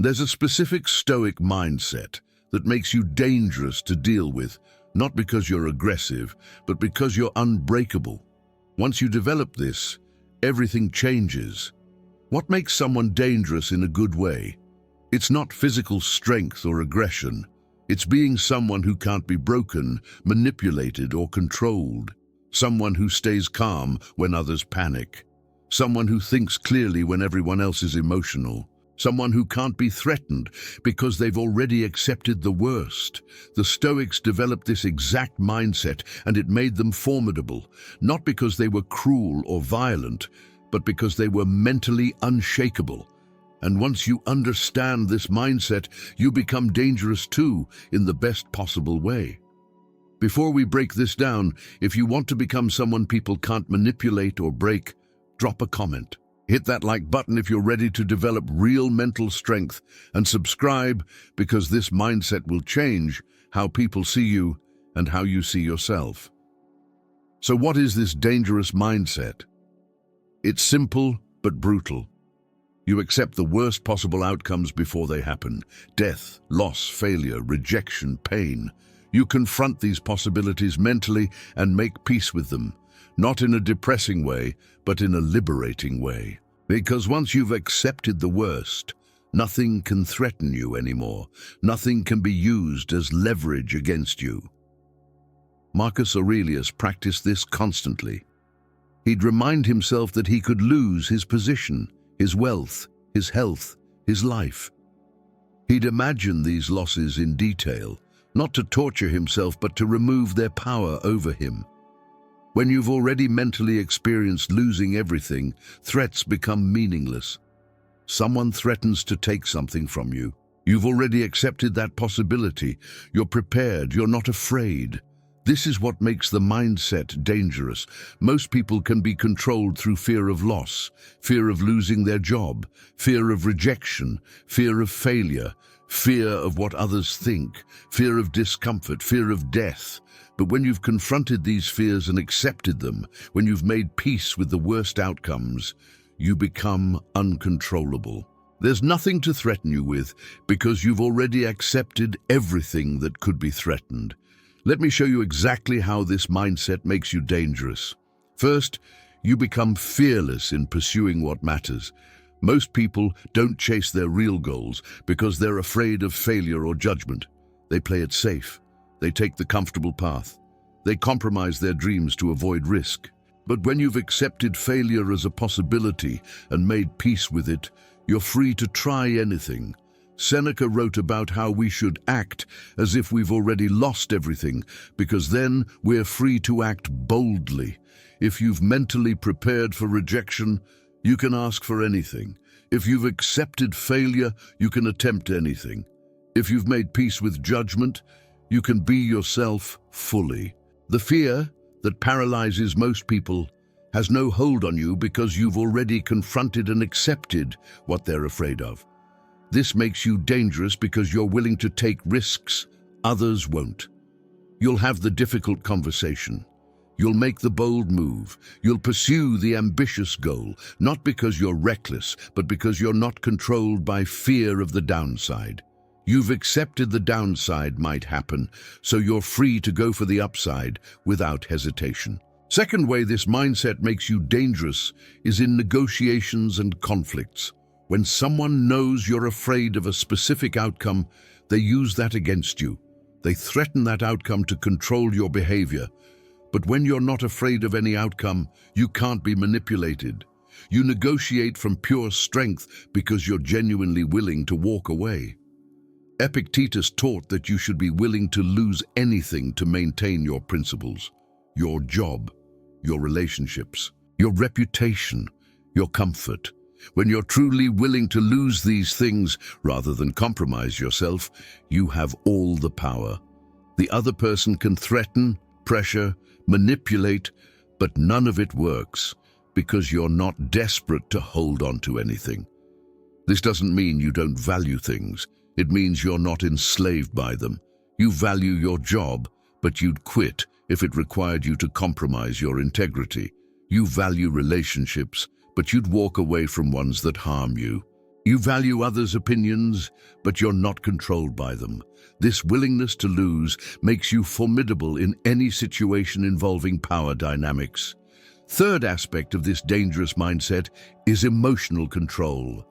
There's a specific Stoic mindset that makes you dangerous to deal with, not because you're aggressive, but because you're unbreakable. Once you develop this, everything changes. What makes someone dangerous in a good way? It's not physical strength or aggression. It's being someone who can't be broken, manipulated, or controlled. Someone who stays calm when others panic. Someone who thinks clearly when everyone else is emotional. Someone who can't be threatened because they've already accepted the worst. The Stoics developed this exact mindset, and it made them formidable, not because they were cruel or violent, but because they were mentally unshakable. And once you understand this mindset, you become dangerous too, in the best possible way. Before we break this down, if you want to become someone people can't manipulate or break, drop a comment. Hit that like button if you're ready to develop real mental strength, and subscribe because this mindset will change how people see you and how you see yourself. So what is this dangerous mindset? It's simple but brutal. You accept the worst possible outcomes before they happen. Death, loss, failure, rejection, pain. You confront these possibilities mentally and make peace with them, not in a depressing way, but in a liberating way. Because once you've accepted the worst, nothing can threaten you anymore. Nothing can be used as leverage against you. Marcus Aurelius practiced this constantly. He'd remind himself that he could lose his position, his wealth, his health, his life. He'd imagine these losses in detail, not to torture himself, but to remove their power over him. When you've already mentally experienced losing everything, threats become meaningless. Someone threatens to take something from you. You've already accepted that possibility. You're prepared. You're not afraid. This is what makes the mindset dangerous. Most people can be controlled through fear of loss, fear of losing their job, fear of rejection, fear of failure, fear of what others think, fear of discomfort, fear of death. But when you've confronted these fears and accepted them, when you've made peace with the worst outcomes, you become uncontrollable. There's nothing to threaten you with because you've already accepted everything that could be threatened. Let me show you exactly how this mindset makes you dangerous. First, you become fearless in pursuing what matters. Most people don't chase their real goals because they're afraid of failure or judgment. They play it safe. They take the comfortable path. They compromise their dreams to avoid risk. But when you've accepted failure as a possibility and made peace with it, you're free to try anything. Seneca wrote about how we should act as if we've already lost everything, because then we're free to act boldly. If you've mentally prepared for rejection, you can ask for anything. If you've accepted failure, you can attempt anything. If you've made peace with judgment, you can be yourself fully. The fear that paralyzes most people has no hold on you because you've already confronted and accepted what they're afraid of. This makes you dangerous because you're willing to take risks others won't. You'll have the difficult conversation. You'll make the bold move. You'll pursue the ambitious goal, not because you're reckless, but because you're not controlled by fear of the downside. You've accepted the downside might happen, so you're free to go for the upside without hesitation. Second way this mindset makes you dangerous is in negotiations and conflicts. When someone knows you're afraid of a specific outcome, they use that against you. They threaten that outcome to control your behavior. But when you're not afraid of any outcome, you can't be manipulated. You negotiate from pure strength because you're genuinely willing to walk away. Epictetus taught that you should be willing to lose anything to maintain your principles, your job, your relationships, your reputation, your comfort. When you're truly willing to lose these things rather than compromise yourself, you have all the power. The other person can threaten, pressure, manipulate, but none of it works because you're not desperate to hold on to anything. This doesn't mean you don't value things. It means you're not enslaved by them. You value your job, but you'd quit if it required you to compromise your integrity. You value relationships, but you'd walk away from ones that harm you. You value others' opinions, but you're not controlled by them. This willingness to lose makes you formidable in any situation involving power dynamics. Third aspect of this dangerous mindset is emotional control.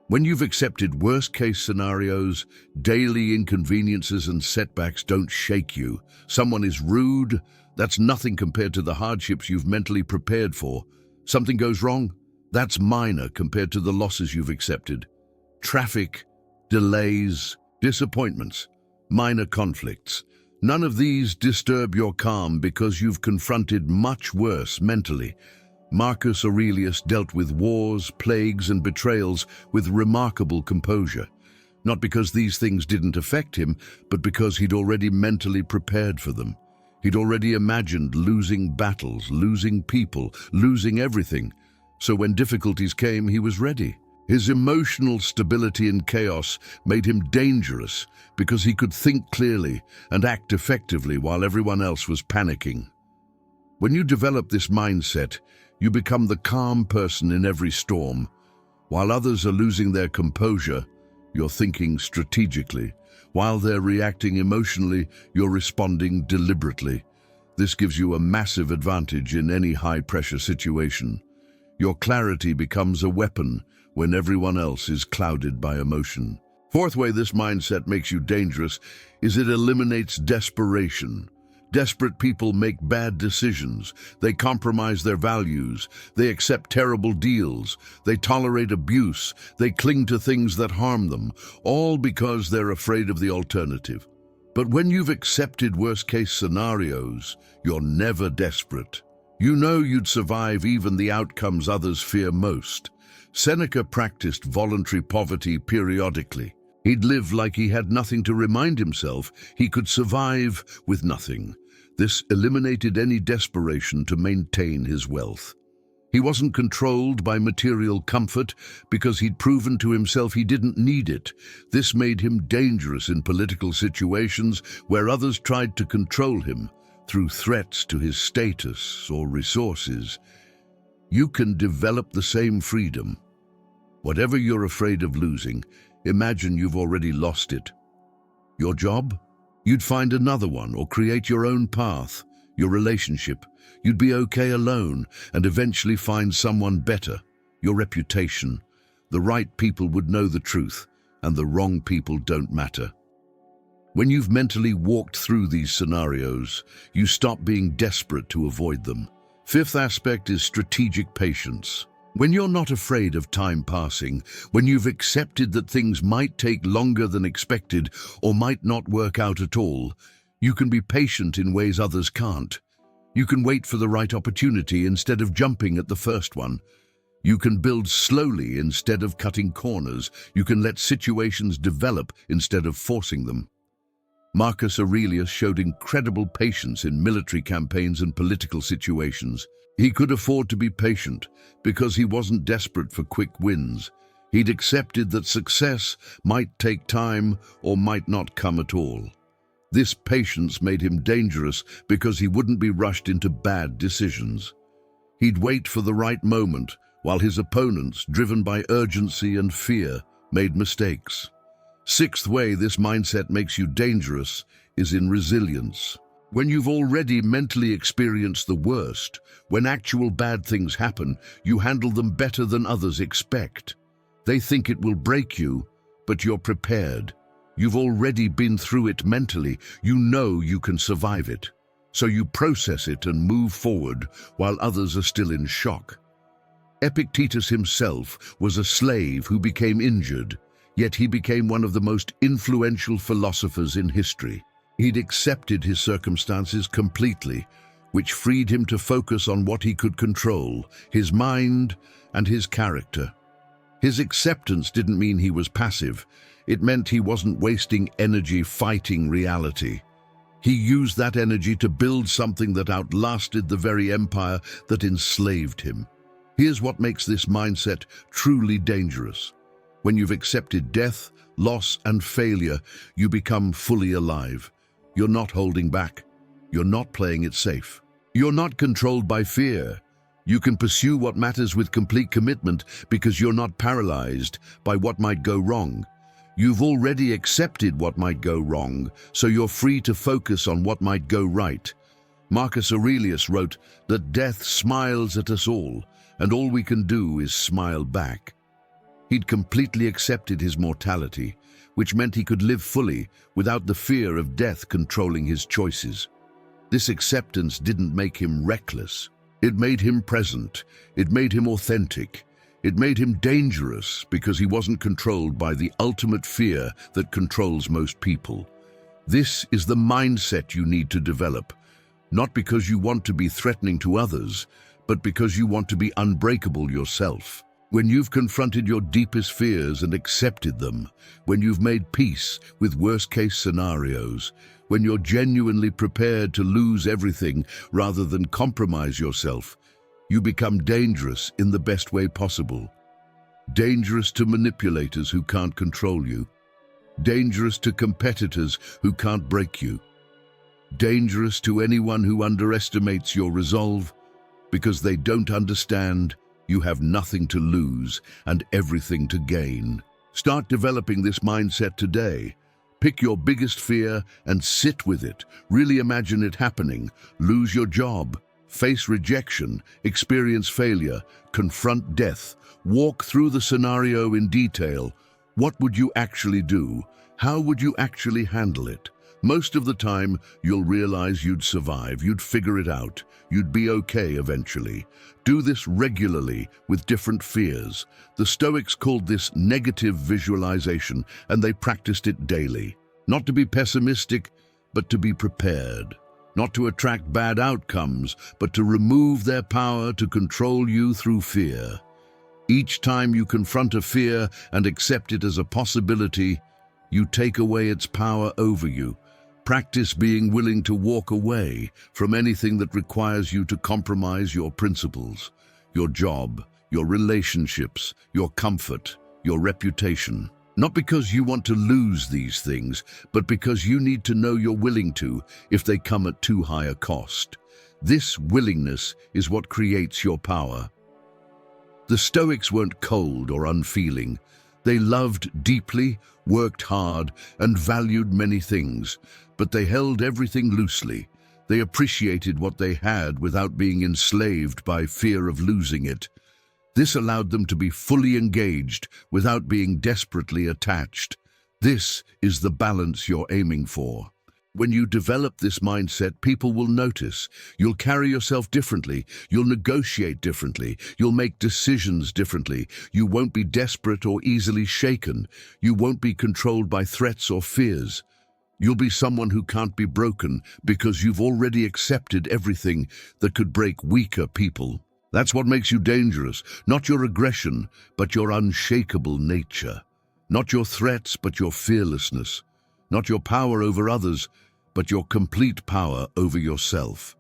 When you've accepted worst-case scenarios, daily inconveniences and setbacks don't shake you. Someone is rude, that's nothing compared to the hardships you've mentally prepared for. Something goes wrong, that's minor compared to the losses you've accepted. Traffic, delays, disappointments, minor conflicts. None of these disturb your calm because you've confronted much worse mentally. Marcus Aurelius dealt with wars, plagues, and betrayals with remarkable composure. Not because these things didn't affect him, but because he'd already mentally prepared for them. He'd already imagined losing battles, losing people, losing everything. So when difficulties came, he was ready. His emotional stability in chaos made him dangerous because he could think clearly and act effectively while everyone else was panicking. When you develop this mindset, you become the calm person in every storm. While others are losing their composure, you're thinking strategically. While they're reacting emotionally, you're responding deliberately. This gives you a massive advantage in any high-pressure situation. Your clarity becomes a weapon when everyone else is clouded by emotion. Fourth way this mindset makes you dangerous is it eliminates desperation. Desperate people make bad decisions. They compromise their values. They accept terrible deals. They tolerate abuse. They cling to things that harm them, all because they're afraid of the alternative. But when you've accepted worst-case scenarios, you're never desperate. You know you'd survive even the outcomes others fear most. Seneca practiced voluntary poverty periodically. He'd live like he had nothing to remind himself he could survive with nothing. This eliminated any desperation to maintain his wealth. He wasn't controlled by material comfort because he'd proven to himself he didn't need it. This made him dangerous in political situations where others tried to control him through threats to his status or resources. You can develop the same freedom. Whatever you're afraid of losing, imagine you've already lost it. Your job? You'd find another one or create your own path. Your relationship? You'd be okay alone and eventually find someone better. Your reputation? The right people would know the truth and the wrong people don't matter. When you've mentally walked through these scenarios, you stop being desperate to avoid them. Fifth aspect is strategic patience. When you're not afraid of time passing, when you've accepted that things might take longer than expected or might not work out at all, you can be patient in ways others can't. You can wait for the right opportunity instead of jumping at the first one. You can build slowly instead of cutting corners. You can let situations develop instead of forcing them. Marcus Aurelius showed incredible patience in military campaigns and political situations. He could afford to be patient because he wasn't desperate for quick wins. He'd accepted that success might take time or might not come at all. This patience made him dangerous because he wouldn't be rushed into bad decisions. He'd wait for the right moment while his opponents, driven by urgency and fear, made mistakes. Sixth way this mindset makes you dangerous is in resilience. When you've already mentally experienced the worst, when actual bad things happen, you handle them better than others expect. They think it will break you, but you're prepared. You've already been through it mentally. You know you can survive it. So you process it and move forward while others are still in shock. Epictetus himself was a slave who became injured, yet he became one of the most influential philosophers in history. He'd accepted his circumstances completely, which freed him to focus on what he could control, his mind and his character. His acceptance didn't mean he was passive. It meant he wasn't wasting energy fighting reality. He used that energy to build something that outlasted the very empire that enslaved him. Here's what makes this mindset truly dangerous. When you've accepted death, loss, and failure, you become fully alive. You're not holding back. You're not playing it safe. You're not controlled by fear. You can pursue what matters with complete commitment because you're not paralyzed by what might go wrong. You've already accepted what might go wrong, so you're free to focus on what might go right. Marcus Aurelius wrote that death smiles at us and all we can do is smile back. He'd completely accepted his mortality, which meant he could live fully without the fear of death controlling his choices. This acceptance didn't make him reckless. It made him present. It made him authentic. It made him dangerous because he wasn't controlled by the ultimate fear that controls most people. This is the mindset you need to develop, not because you want to be threatening to others, but because you want to be unbreakable yourself. When you've confronted your deepest fears and accepted them, when you've made peace with worst-case scenarios, when you're genuinely prepared to lose everything rather than compromise yourself, you become dangerous in the best way possible. Dangerous to manipulators who can't control you. Dangerous to competitors who can't break you. Dangerous to anyone who underestimates your resolve because they don't understand you have nothing to lose and everything to gain. Start developing this mindset today. Pick your biggest fear and sit with it. Really imagine it happening. Lose your job, face rejection, experience failure, confront death. Walk through the scenario in detail. What would you actually do? How would you actually handle it? Most of the time, you'll realize you'd survive, you'd figure it out, you'd be okay eventually. Do this regularly with different fears. The Stoics called this negative visualization, and they practiced it daily. Not to be pessimistic, but to be prepared. Not to attract bad outcomes, but to remove their power to control you through fear. Each time you confront a fear and accept it as a possibility, you take away its power over you. Practice being willing to walk away from anything that requires you to compromise your principles, your job, your relationships, your comfort, your reputation. Not because you want to lose these things, but because you need to know you're willing to if they come at too high a cost. This willingness is what creates your power. The Stoics weren't cold or unfeeling. They loved deeply, worked hard, and valued many things, but they held everything loosely. They appreciated what they had without being enslaved by fear of losing it. This allowed them to be fully engaged without being desperately attached. This is the balance you're aiming for. When you develop this mindset, people will notice. You'll carry yourself differently. You'll negotiate differently. You'll make decisions differently. You won't be desperate or easily shaken. You won't be controlled by threats or fears. You'll be someone who can't be broken because you've already accepted everything that could break weaker people. That's what makes you dangerous. Not your aggression, but your unshakable nature. Not your threats, but your fearlessness. Not your power over others, but your complete power over yourself.